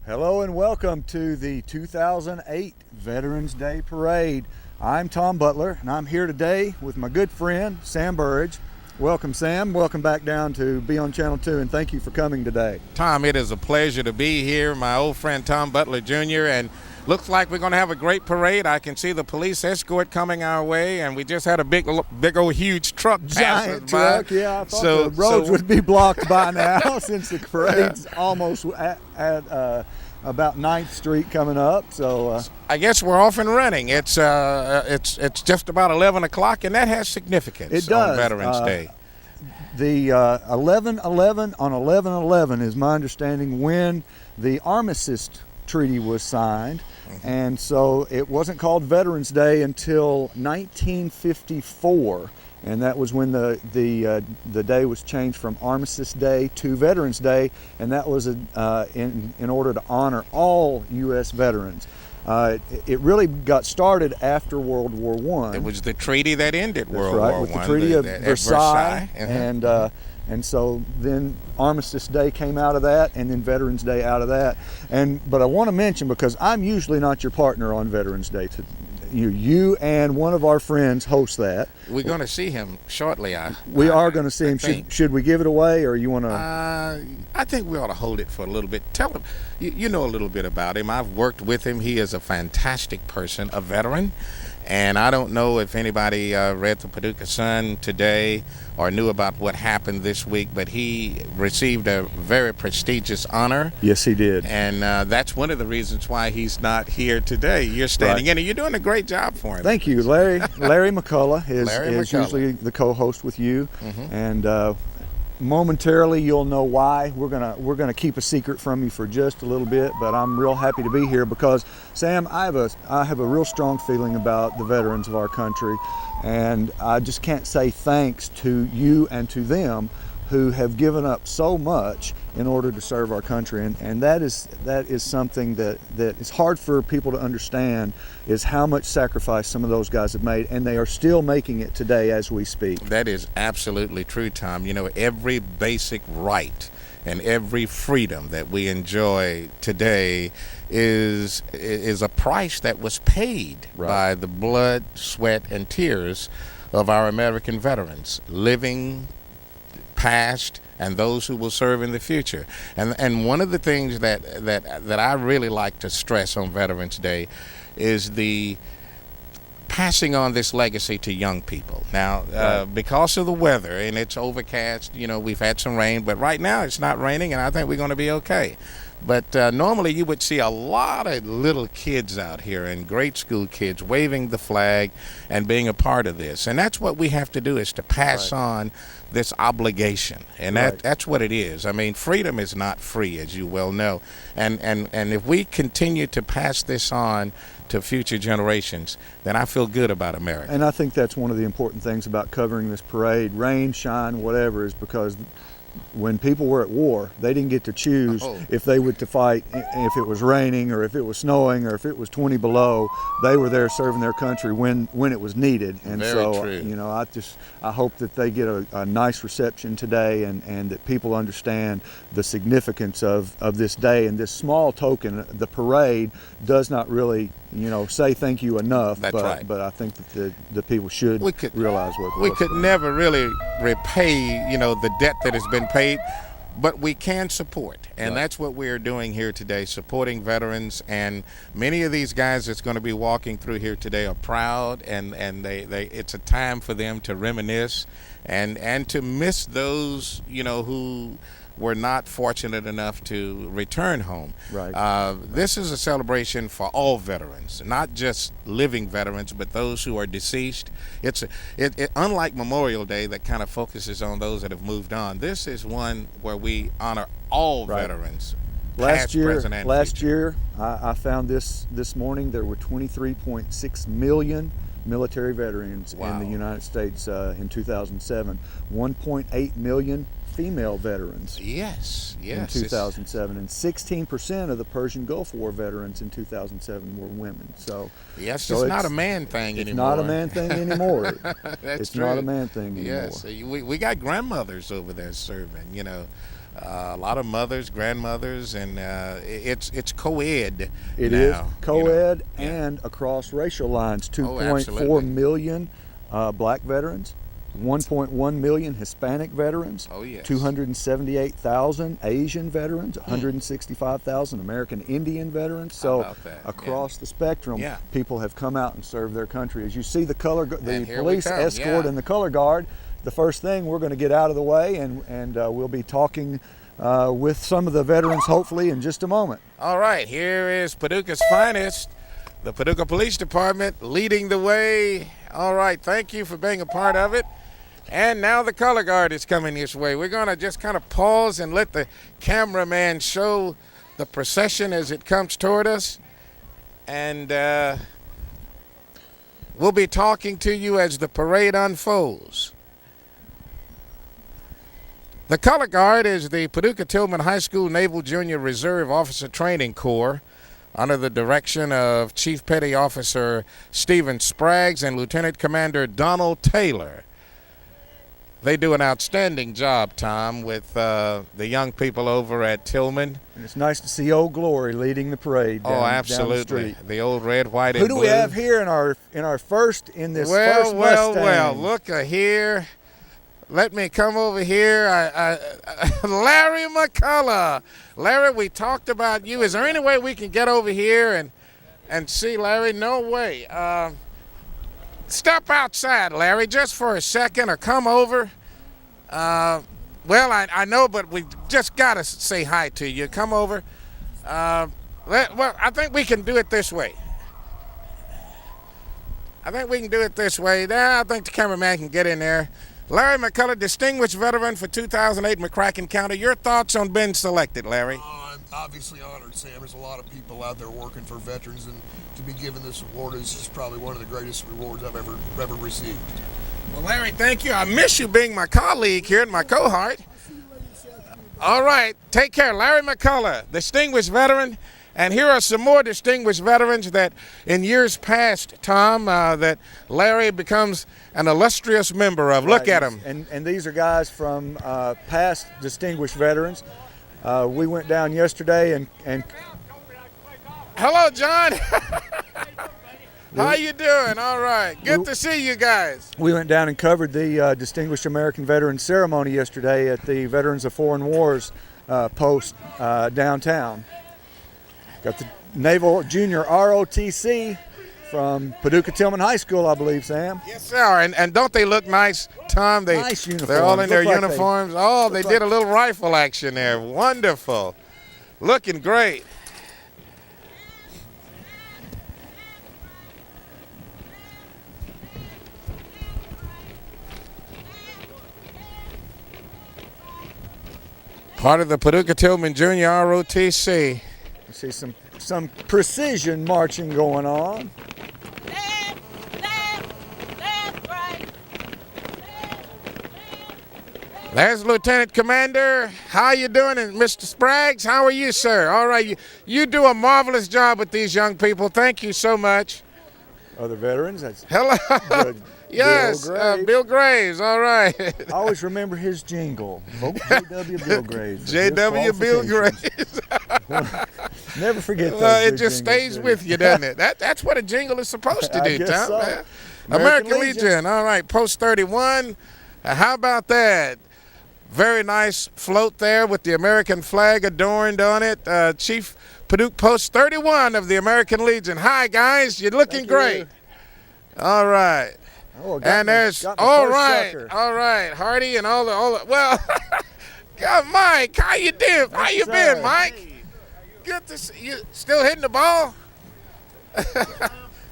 Hello and welcome to the 2008 Veterans Day Parade. I'm Tom Butler and I'm here today with my good friend Sam Burrage. Welcome, Sam. Welcome back down to Be on Channel 2, and thank you for coming today. Tom, it is a pleasure to be here. My old friend Tom Butler Jr., and looks like we're going to have a great parade. I can see the police escort coming our way, and we just had a big old huge truck pass us by. Giant truck, yeah. I thought the roads would be blocked by now since the parade's almost at about 9th Street coming up. So I guess we're off and running. It's just about 11 o'clock, and that has significance. It does. On Veterans Day. The 11/11 on 11/11 is my understanding when the Armistice Treaty was signed, and so it wasn't called Veterans Day until 1954, and that was when the day was changed from Armistice Day to Veterans Day, and that was in order to honor all U.S. veterans. It really got started after World War I. It was the treaty that ended World War I. With the Treaty of Versailles. Uh-huh. And so then Armistice Day came out of that, and then Veterans Day out of that. But I want to mention, because I'm usually not your partner on Veterans Day, you and one of our friends host that. We're going to see him shortly. We are going to see him. Should we give it away, or you want to? I think we ought to hold it for a little bit. Tell him, you know a little bit about him. I've worked with him. He is a fantastic person, a veteran. And I don't know if anybody read the Paducah Sun today or knew about what happened this week, but he received a very prestigious honor. Yes, he did. And that's one of the reasons why he's not here today. You're standing in, and you're doing a great job for him. Thank you. Larry McCullough is usually the co-host with you. Mm-hmm. And momentarily you'll know why. We're gonna keep a secret from you for just a little bit, but I'm real happy to be here because, Sam, I have a real strong feeling about the veterans of our country, and I just can't say thanks to you and to them who have given up so much in order to serve our country, and that is something that is hard for people to understand, is how much sacrifice some of those guys have made, and they are still making it today as we speak. That is absolutely true, Tom. You know, every basic right and every freedom that we enjoy today is a price that was paid by the blood, sweat, and tears of our American veterans, living, past, and those who will serve in the future. And one of the things that I really like to stress on Veterans Day is the passing on this legacy to young people. Now, because of the weather, and it's overcast, you know, we've had some rain, but right now it's not raining, and I think we're going to be okay. But normally you would see a lot of little kids out here, and grade school kids, waving the flag and being a part of this. And that's what we have to do, is to pass on this obligation. And that's what it is. I mean, freedom is not free, as you well know. And if we continue to pass this on to future generations, then I feel good about America. And I think that's one of the important things about covering this parade, rain, shine, whatever, is because when people were at war, they didn't get to choose if they would to fight if it was raining or if it was snowing or if it was 20 below. They were there serving their country when it was needed. And true. You know, I hope that they get a nice reception today, and that people understand the significance of this day. And this small token, the parade, does not really, you know, say thank you enough. That's right. But I think that the people should realize what we could never really repay, you know, the debt that has been paid, but we can support, and that's what we're doing here today, supporting veterans. And many of these guys that's going to be walking through here today are proud, and they it's a time for them to reminisce and to miss those, you know, who were not fortunate enough to return home. This is a celebration for all veterans, not just living veterans, but those who are deceased. It's unlike Memorial Day that kind of focuses on those that have moved on. This is one where we honor all veterans. Last year, I found this morning, there were 23.6 million military veterans in the United States in 2007. 1.8 million female veterans in 2007, and 16% of the Persian Gulf War veterans in 2007 were women. So it's not a man thing anymore. It's not a man thing anymore. That's it's true. not a man thing anymore. Yes, we got grandmothers over there serving, you know. a lot of mothers, grandmothers, and it's co-ed. It now, is co-ed Yeah. and across racial lines. Oh, 2.4 absolutely. million black veterans, 1.1 million Hispanic veterans, Oh, yes. 278,000 Asian veterans, 165,000 American Indian veterans. So about that? across the spectrum, Yeah. people have come out and served their country. As you see the And here we police come, escort yeah. and the color guard, the first thing we're going to get out of the way, and we'll be talking with some of the veterans hopefully in just a moment. All right, here is Paducah's finest, the Paducah Police Department, leading the way. All right, thank you for being a part of it. And now the color guard is coming this way. We're going to just kind of pause and let the cameraman show the procession as it comes toward us. And we'll be talking to you as the parade unfolds. The color guard is the Paducah Tillman High School Naval Junior Reserve Officer Training Corps under the direction of Chief Petty Officer Stephen Spraggs and Lieutenant Commander Donald Taylor. They do an outstanding job, Tom, with the young people over at Tillman. And it's nice to see Old Glory leading the parade down, Oh, down the absolutely. street. The old red, white, Who and do blue. we have here in our first first Well, Mustang? look here. Let me come over here. Larry McCullough. Larry, we talked about you. Is there any way we can get over here and see Larry? No way. Step outside, Larry, just for a second, or come over. Well, I know, but we just got to say hi to you. Come over. Well, I think we can do it this way. I think the cameraman can get in there. Larry McCullough, distinguished veteran for 2008 McCracken County. Your thoughts on being selected, Larry? I'm obviously honored, Sam. There's a lot of people out there working for veterans, and to be given this award is just probably one of the greatest rewards I've ever received. Well, Larry, thank you. I miss you being my colleague here and my cohort. All right, take care. Larry McCullough, distinguished veteran. And here are some more distinguished veterans that in years past, Tom, that Larry becomes an illustrious member of. Look at them. And these are guys from past distinguished veterans. We went down yesterday and Hello, John. How you doing? All right. Good to see you guys. we went down and covered the Distinguished American Veterans Ceremony yesterday at the Veterans of Foreign Wars post downtown. Got the Naval Junior ROTC from Paducah Tillman High School, I believe, Sam. Yes, sir. And don't they look nice, Tom? Nice uniforms. They're all in their Look like uniforms. Oh, they did a little rifle action there. Wonderful. Looking great. Part of the Paducah Tillman Junior ROTC. I see some precision marching going on. Left, right. There's Lieutenant Commander. How you doing? And Mr. Spraggs, how are you, sir? All right, you do a marvelous job with these young people. Thank you so much. Other veterans, that's Hello. good. Yes, Bill Graves. Bill Graves. All right. I always remember his jingle. Vote J.W. Bill Graves. J.W. Bill Graves. Never forget those. Well, it good just jingles, stays do with you, doesn't it? That's what a jingle is supposed to I do, guess Tom. so. Man. American American Legion. Legion. All right, Post 31. How about that? Very nice float there with the American flag adorned on it. Chief Paducah Post 31 of the American Legion. Hi, guys. You're looking Thank you. great. All right. Oh, And there's all right, Hardy and all the well, God, Mike, how you doing? How you sir. been, Mike? Good to see you. Still hitting the ball?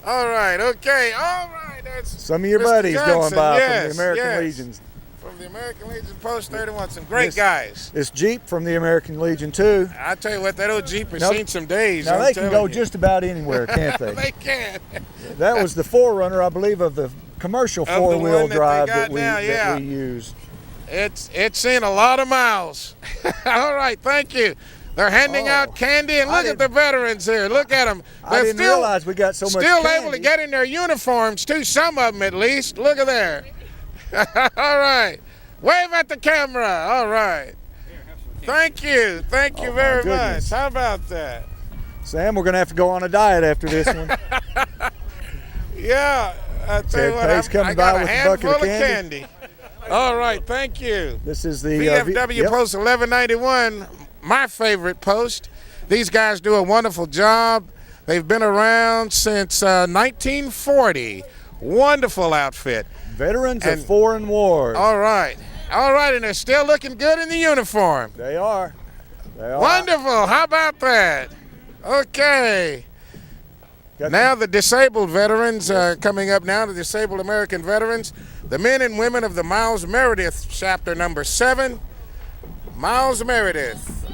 All right, okay, all right. That's Some of your Mr. buddies going Johnson, by yes, from the American yes. Legions. From the American Legion Post 31, some great This- guys. This Jeep from the American Legion too. I tell you what, that old Jeep has Now- seen some days. Now I'm they can telling go you. just about anywhere, can't they? They can. That was the forerunner, I believe, of the commercial the one four-wheel that they drive got that we now, yeah. that we used. It's seen a lot of miles. All right, thank you. They're handing Oh, out candy, and I look at the veterans here. Look at them. I didn't realize we got so much Still candy. able to get in their uniforms, too, some of them at least. Look at there. All right. Wave at the camera. All right. Thank you. Thank you Oh, my very much. goodness. How about that? Sam, we're going to have to go on a diet after this one. Yeah. I tell you Ted what, Pay's I coming got by a with a handful bucket of of candy. All right. Thank you. This is the VFW yep. Post 1191, my favorite post. These guys do a wonderful job. They've been around since 1940. Wonderful outfit. Veterans And- of foreign wars. All right. All right, and they're still looking good in the uniform. They are. They are. Wonderful. How about that? Okay. Got Now the disabled veterans coming up now, the disabled American veterans, the men and women of the Miles Meredith chapter number 7. Miles Meredith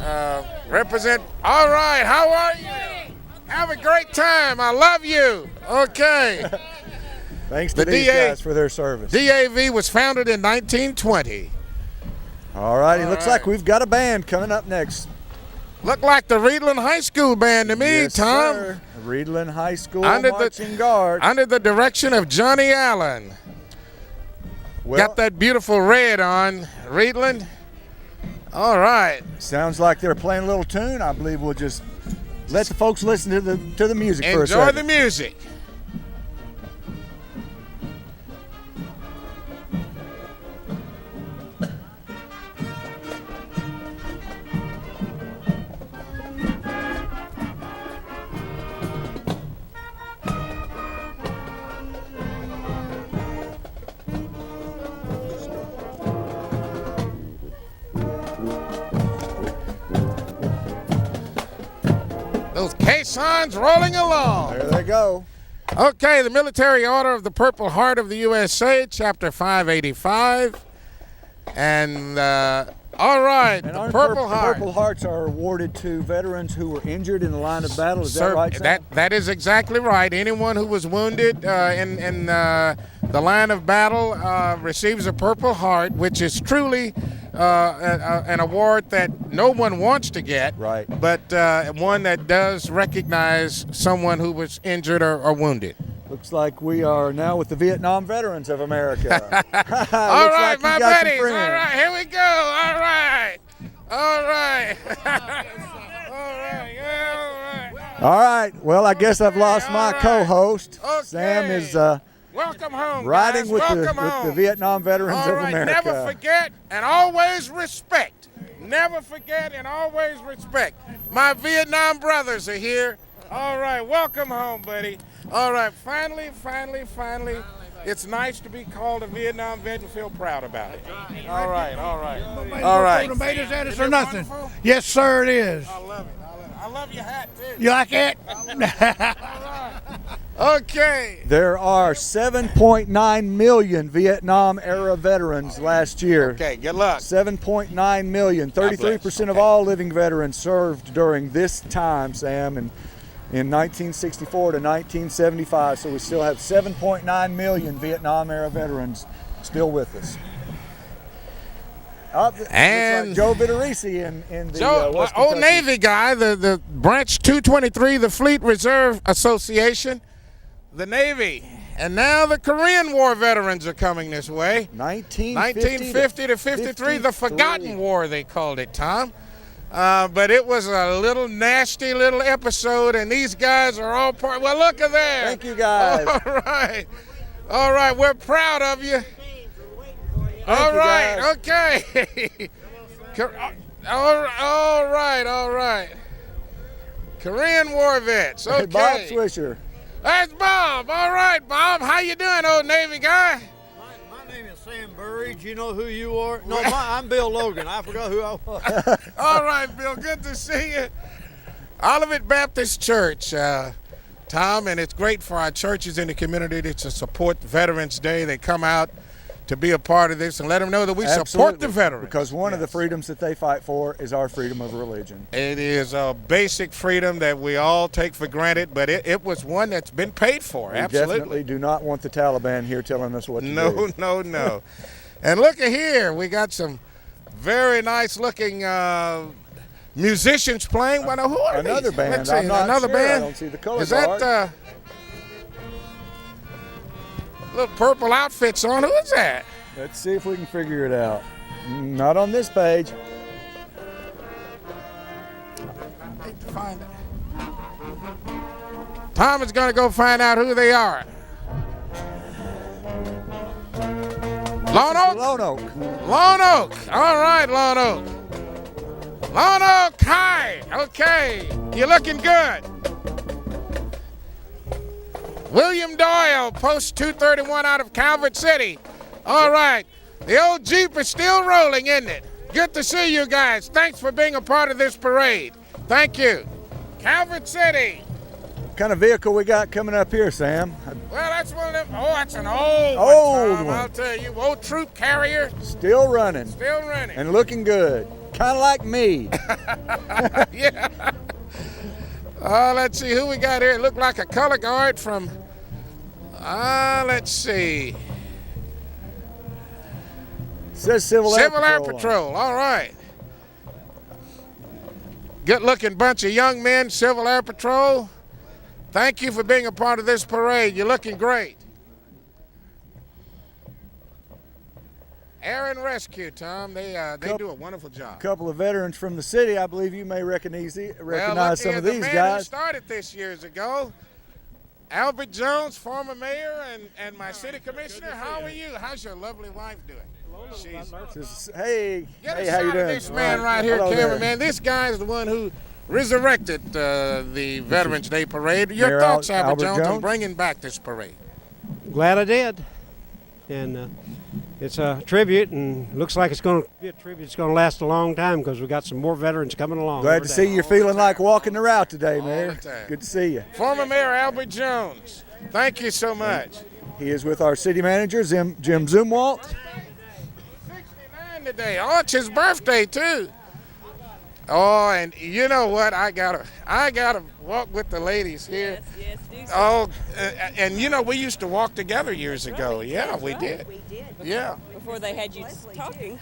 represent. All right, how are you? Have a great time. I love you. Okay. Thanks to The these DA guys for their service. DAV was founded in 1920. All righty, All looks right. like we've got a band coming up next. Look like the Reedland High School band to me, Yes, Tom. sir. Reedland High School Under the- Marching Guard. Under the direction of Johnny Allen. Well, Got that beautiful red on, Reedland. All right. sounds like they're playing a little tune. I believe we'll just let the folks listen to the music for a Enjoy second. the music. Those caissons rolling along. There they go. Okay, the Military Order of the Purple Heart of the USA, Chapter 585. And, all right, And the our Purple Heart. Purple Hearts are awarded to veterans who were injured in the line of battle. Is that Sir, right, Sam? that is exactly right. Anyone who was wounded in the line of battle receives a Purple Heart, which is truly an award that no one wants to get, Right. but one that does recognize someone who was injured or wounded. Looks like we are now with the Vietnam Veterans of America. All right, like you my got some buddies. All friends. right, here we go. All right. All right. All right. Yeah, all right. All right. Well, I guess I've lost my All right. co-host. Okay. Sam is Welcome home, riding guys. with Welcome the home. Vietnam Veterans All of right, America. never forget and always respect. Never forget and always respect. My Vietnam brothers are here. All right, welcome home, buddy. All right, finally, it's nice to be called a Vietnam vet and feel proud about it. All right. All right. Tomatoes at us Is or it nothing. wonderful? Yes, sir, it is. I love it. I love your hat, too. You like it? Okay. There are 7.9 million Vietnam-era veterans last year. Okay, good luck. 7.9 million. 33% of Okay. all living veterans served during this time, Sam, and in 1964 to 1975. So we still have 7.9 million Vietnam-era veterans still with us. Looks And- like Joe Vittorisi in the Joe, West old Kentucky. Navy guy, the Branch 223, the Fleet Reserve Association, the Navy. And now the Korean War veterans are coming this way. 1950 to 53, the Forgotten War, they called it, Tom. But it was a little nasty little episode, and these guys are all part. Well, look at there. Thank you, guys. All right. All right, we're proud of you. All you, right, guys. okay. All right. Korean War vets, okay. Bob Swisher. That's Bob. All right, Bob. How you doing, old Navy guy? My name is Sam Burrage. You know who you are? No, I'm Bill Logan. I forgot who I was. All right, Bill. Good to see you. Olivet Baptist Church, Tom, and it's great for our churches in the community to support Veterans Day. They come out to be a part of this and let them know that we support Absolutely. the veterans. Because one of the freedoms that they fight for is our freedom of religion. It is a basic freedom that we all take for granted, but it was one that's been paid for. We Absolutely. definitely do not want the Taliban here telling us what to do. No. And look at here. We got some very nice looking musicians playing. Well, now, who are Another these? band. Let's see. I'm not Another sure. I band? don't see the color Is that guard. little purple outfits on? Who is that? Let's see if we can figure it out. Not on this page. find out. Tom is going to go find out who they are. Lone Oak? Lone Oak. Lone Oak. All right, Lone Oak. Lone Oak, hi. Okay, you're looking good. William Doyle, post 231 out of Calvert City. All right, the old Jeep is still rolling, isn't it? Good to see you guys. Thanks for being a part of this parade. Thank you. Calvert City. What kind of vehicle we got coming up here, Sam? Well, that's one of them. Oh, that's an old Old Tom, one. I'll tell you. Old troop carrier. Still running Still running. and looking good. Kind of like me. Yeah. Let's see who we got here. It looked like a color guard from, let's see. Says Civil Air Civil Air Patrol. Patrol. All right. Good looking bunch of young men, Civil Air Patrol. Thank you for being a part of this parade. You're looking great. Air and Rescue, Tom. They do a wonderful job. A couple of veterans from the city. I believe you may recognize some of these the man guys. who started this years ago, Albert Jones, former mayor, and my city commissioner. How are you? How's your lovely wife doing? Hey, Get hey, a how you shot of doing? this man right here, Hello there. cameraman. This guy is the one who resurrected the Veterans Day Parade. Your Mayor thoughts, Albert Albert Jones, on Jones? bringing back this parade? Glad I did. And it's a tribute, and looks like it's going to be a tribute that's going to last a long time because we got some more veterans coming along. Glad every to day. see you're feeling like walking the route today, All Mayor. the time. Good to see you. Former Mayor Albert Jones, thank you so much. He is with our city manager, Jim Zumwalt. 69 today. Oh, it's his birthday too. Oh, and you know what? I gotta walk with the ladies here. Yes, do so. Oh, and you know we used to walk together years ago. Yeah, we did. We did. Yeah. Before they had you talking.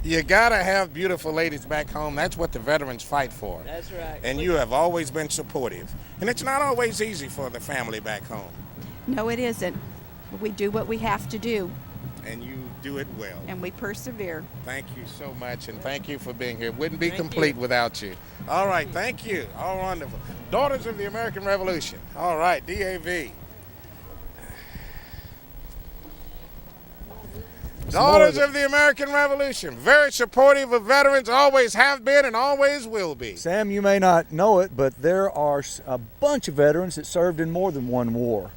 You gotta have beautiful ladies back home. That's what the veterans fight for. That's right. And you have always been supportive. And it's not always easy for the family back home. No, it isn't. We do what we have to do, And you do it well. and we persevere. Thank you so much, and thank you for being here. Wouldn't be complete you. without you. All right, thank you. All wonderful. Daughters of the American Revolution. All right, DAV. Daughters of the American Revolution. Very supportive of veterans, always have been and always will be. Sam, you may not know it, but there are a bunch of veterans that served in more than one war.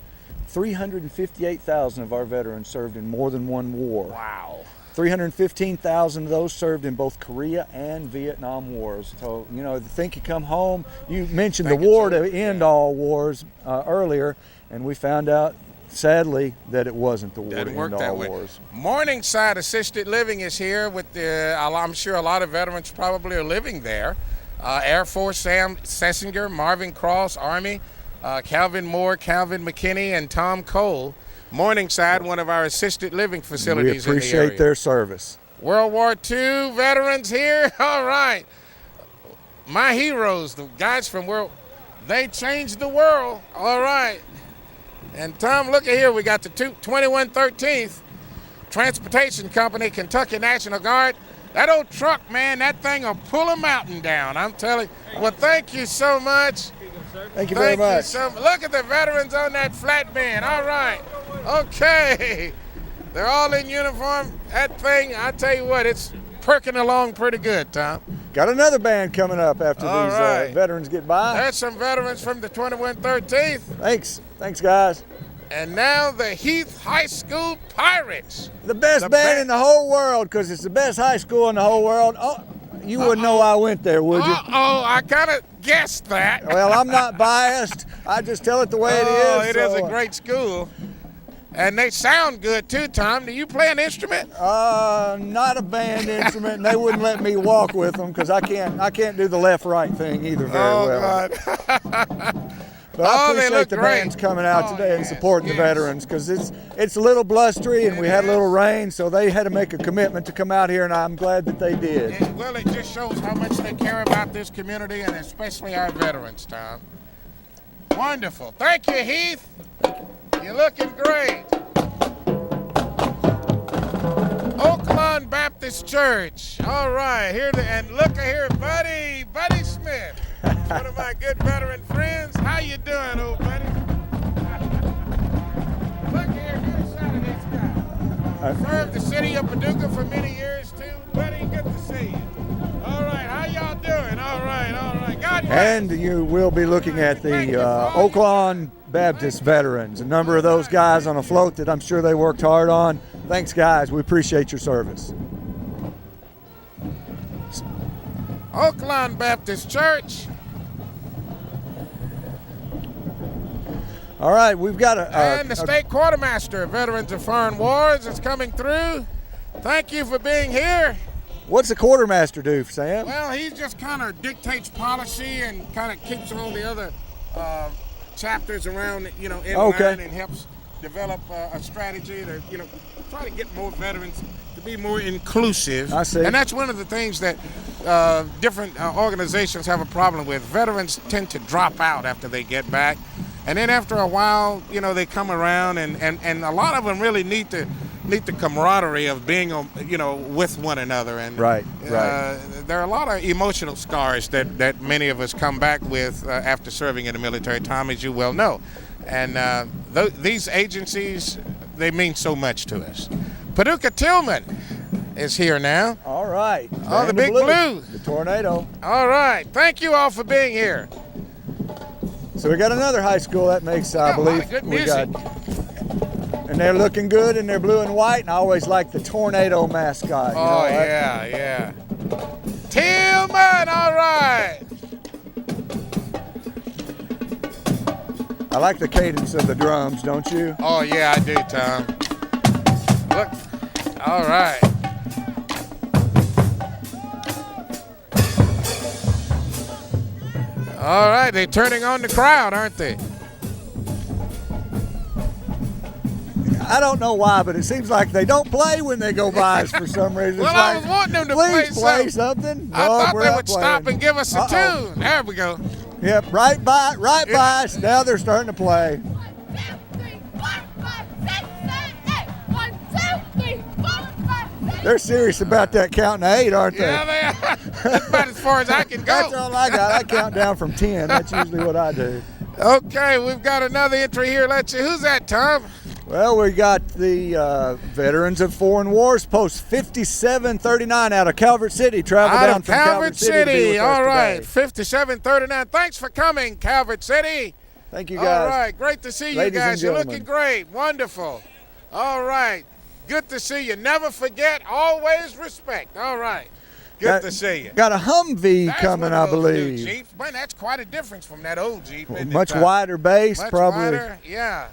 358,000 of our veterans served in more than one war. Wow. 315,000 of those served in both Korea and Vietnam wars. So, you know, think you come home, you mentioned Think the war it's to over, end yeah. all wars earlier, and we found out, sadly, that it wasn't the war Doesn't to work end that all way. wars. Morningside Assisted Living is here with the, I'm sure a lot of veterans probably are living there. Air Force Sam Sessinger, Marvin Cross, Army, Calvin Moore, Calvin McKinney, and Tom Cole. Morningside, one of our assisted living We facilities in the appreciate area. their service. World War II veterans here. All right. My heroes, the guys from they changed the world. All right. And Tom, look at here. We got the 2113th Transportation Company, Kentucky National Guard. That old truck, man, that thing will pull a mountain down. I'm telling you. Well, thank you so much. Thank you very much. Look at the veterans on that flatbed. All right. Okay. They're all in uniform. That thing, I tell you what, it's perking along pretty good, Tom. Got another band coming up after All these right. veterans get by. There's some veterans from the 2113th. Thanks, guys. And now the Heath High School Pirates. The best band in the whole world, because it's the best high school in the whole world. Oh, you wouldn't know I went there, would you? Uh-oh, I kind of guessed that. Well, I'm not biased. I just tell it the way it is. Oh, it is so, a great school. And they sound good too, Tom. Do you play an instrument? Not a band instrument, and they wouldn't let me walk with them because I can't do the left-right thing either very well. God. But I Oh, they appreciate look the great. bands coming out Oh, today and yes, supporting the yes. veterans because it's a little blustery and we had a little rain, so they had to make a commitment to come out here, and I'm glad that they did. Well, it just shows how much they care about this community and especially our veterans, Tom. Wonderful. Thank you, Heath. You're looking great. Oaklawn Baptist Church. All right, and look here, Buddy Smith. One of my good veteran friends. How you doing, old buddy? Look here, get a shot of this guy. Served the city of Paducah for many years too, buddy. Good to see you. All right, how y'all doing? All right, all right. God bless. And you will be looking at the Oaklawn Baptist veterans. A number of those guys on a float that I'm sure they worked hard on. Thanks, guys. We appreciate your service. Oaklawn Baptist Church. All right, we've got And the state quartermaster of Veterans of Foreign Wars is coming through. Thank you for being here. What's the quartermaster do, Sam? Well, he just kind of dictates policy and kind of keeps all the other chapters around, in line and helps develop a strategy to, try to get more veterans to be more inclusive. I see. And that's one of the things that different organizations have a problem with. Veterans tend to drop out after they get back. And then after a while, they come around and a lot of them really need the camaraderie of being, with one another. And Right. there are a lot of emotional scars that many of us come back with after serving in the military, Tom, as you well know. And these agencies, they mean so much to us. Paducah Tillman is here now. All right. Oh, the Big Blue. The tornado. All right. Thank you all for being here. So we got another high school that makes, I Yeah, a lot believe, of good we music. got, and they're looking good in their blue and white. And I always like the tornado mascot. Oh, yeah. Tillman, all right. I like the cadence of the drums, don't you? Oh, yeah, I do, Tom. Look, all right. All right, they're turning on the crowd, aren't they? I don't know why, but it seems like they don't play when they go by us for some reason. Well, It's I like, was wanting them to please play something. I No, thought we're they not would playing. stop and give us a Uh-oh. tune. There we go. Yep, right by us. Now they're starting to play. 1, 2, 3, 4, 5, 6, 7, 8. 1, 2, 3, 4, 5, 6. They're serious about that counting to 8, aren't they? Yeah, they are. That's about as far as I can go. That's all I got. I count down from 10. That's usually what I do. Okay, we've got another entry here. Let's see. Who's that, Tom? Well, we got the Veterans of Foreign Wars, post 5739 out of Calvert City. Travel Out down of from Calvert City. to be City. with us All right, today. 5739. Thanks for coming, Calvert City. Thank you, guys. All right, great to see you Ladies and guys. You're gentlemen. looking great. Wonderful. All right, good to see you. Never forget, always respect. All right, good to see you. Got a Humvee That's coming, one I of those new believe. Jeeps. Man, that's quite a difference from that old Jeep. Isn't it, Much Tom? wider base, Much probably wider, yeah.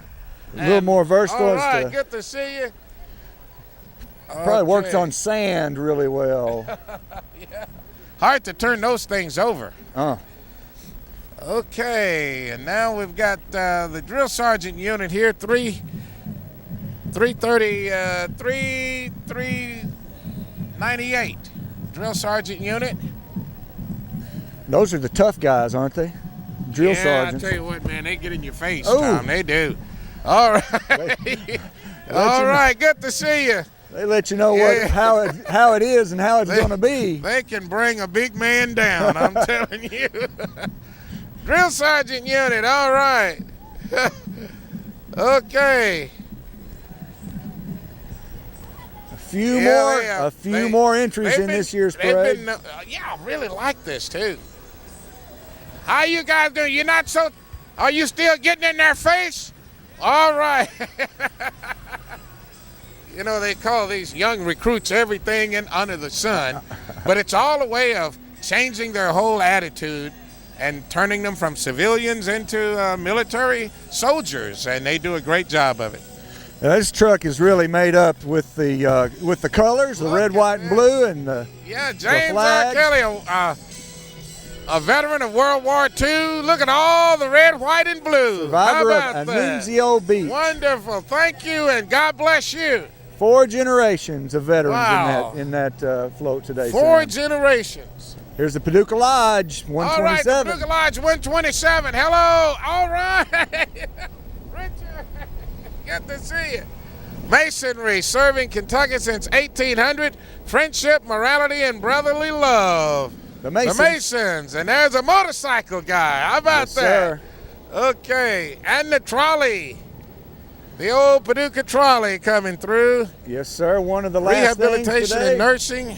a little more versatile. All as right, to- good to see you. Probably works Okay. on sand really well. Hard to turn those things over. Uh, Okay, and now we've got the drill sergeant unit here, 398. Drill sergeant unit. those are the tough guys, aren't they? Drill yeah, sergeants. I tell you what, man, they get in your face, Oh. Tom. They do. All right. All right, good to see you. They let you know Yeah. how it is and how it's going to be. They can bring a big man down, I'm telling you. Drill sergeant unit, all right. Okay. A few Yeah, more entries they've in been- this year's they've parade. been, yeah, I really like this too. How you guys doing? You're not so. Are you still getting in their face? All right. You know, they call these young recruits everything under the sun, but it's all a way of changing their whole attitude and turning them from civilians into military soldiers, and they do a great job of it. Now, this truck is really made up with the colors, the Look red, at white, and that. blue, and the Yeah, James R. flags. Kelly, a veteran of World War II. Look at all the red, white, and blue. How survivor about of that? Anunzio Beach. Wonderful. Thank you, and God bless you. 4 generations of veterans Wow. in that float today. 4 Sam. generations. Here's the Paducah Lodge, All right, the 127. Paducah Lodge 127. Hello. All right. Richard, good to see you. Masonry, serving Kentucky since 1800. Friendship, morality, and brotherly love. The Masons. The Masons. And there's a motorcycle guy. How about Yes, that? sir. Okay. And the trolley. The old Paducah trolley coming through. Yes, sir. One of the last things Rehabilitation today and nursing.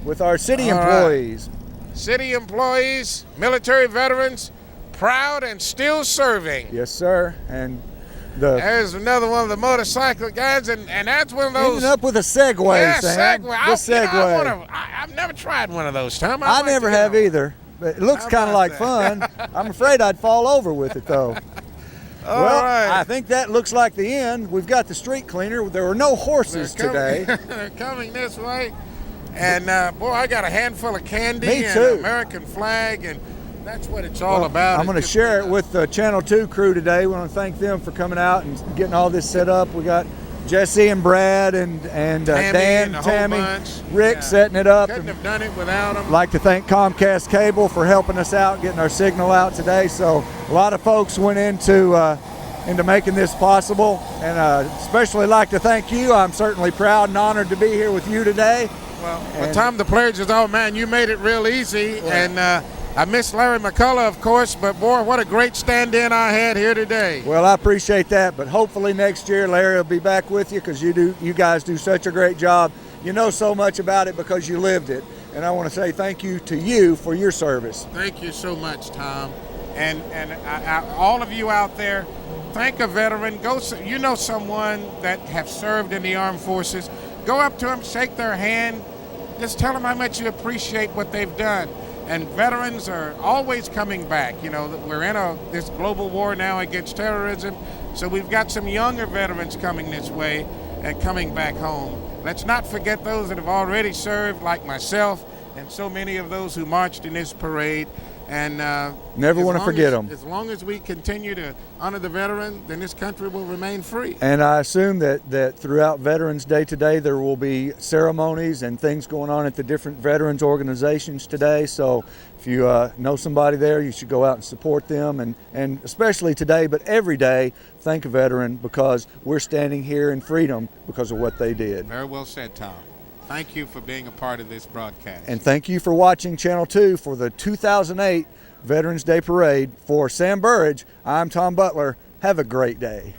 with our city All right. employees. City employees, military veterans, proud and still serving. Yes, sir. And the There's another one of the motorcycle guys, and that's one of those. ending up with a Segway, Yeah, Sam. Segway. The Segway. I've never tried one of those, Tom. I never have either, but it looks How kind of about like that? fun. I'm afraid I'd fall over with it, though. All Well, right. I think that looks like the end. We've got the street cleaner. There were no horses today. They're coming this way. And, boy, I got a handful of candy Me and too. an American flag, and that's what it's all Well, about. I'm going to share it with the Channel 2 crew today. We want to thank them for coming out and getting all this set up. We got Jesse and Brad and Tammy Dan, and the whole Tammy, bunch. Rick Yeah. setting it up. Couldn't have done it without them. I'd like to thank Comcast Cable for helping us out, getting our signal out today. So a lot of folks went into making this possible, and especially like to thank you. I'm certainly proud and honored to be here with you today. Well, Tom, the pledge is, oh, man, you made it real easy. And I miss Larry McCullough, of course, but, boy, what a great stand-in I had here today. Well, I appreciate that, but hopefully next year Larry will be back with you because you guys do such a great job. You know so much about it because you lived it, and I want to say thank you to you for your service. Thank you so much, Tom. And all of you out there, thank a veteran. You know someone that have served in the armed forces. Go up to them, shake their hand, just tell them how much you appreciate what they've done. And veterans are always coming back. You know, we're in this global war now against terrorism, so we've got some younger veterans coming this way and coming back home. Let's not forget those that have already served, like myself, and so many of those who marched in this parade. And Never want to forget them. As long as we continue to honor the veteran, then this country will remain free. And I assume that throughout Veterans Day today, there will be ceremonies and things going on at the different veterans organizations today. So if you know somebody there, you should go out and support them. And especially today, but every day, thank a veteran because we're standing here in freedom because of what they did. Very well said, Tom. Thank you for being a part of this broadcast. And thank you for watching Channel 2 for the 2008 Veterans Day Parade. For Sam Burrage, I'm Tom Butler. Have a great day.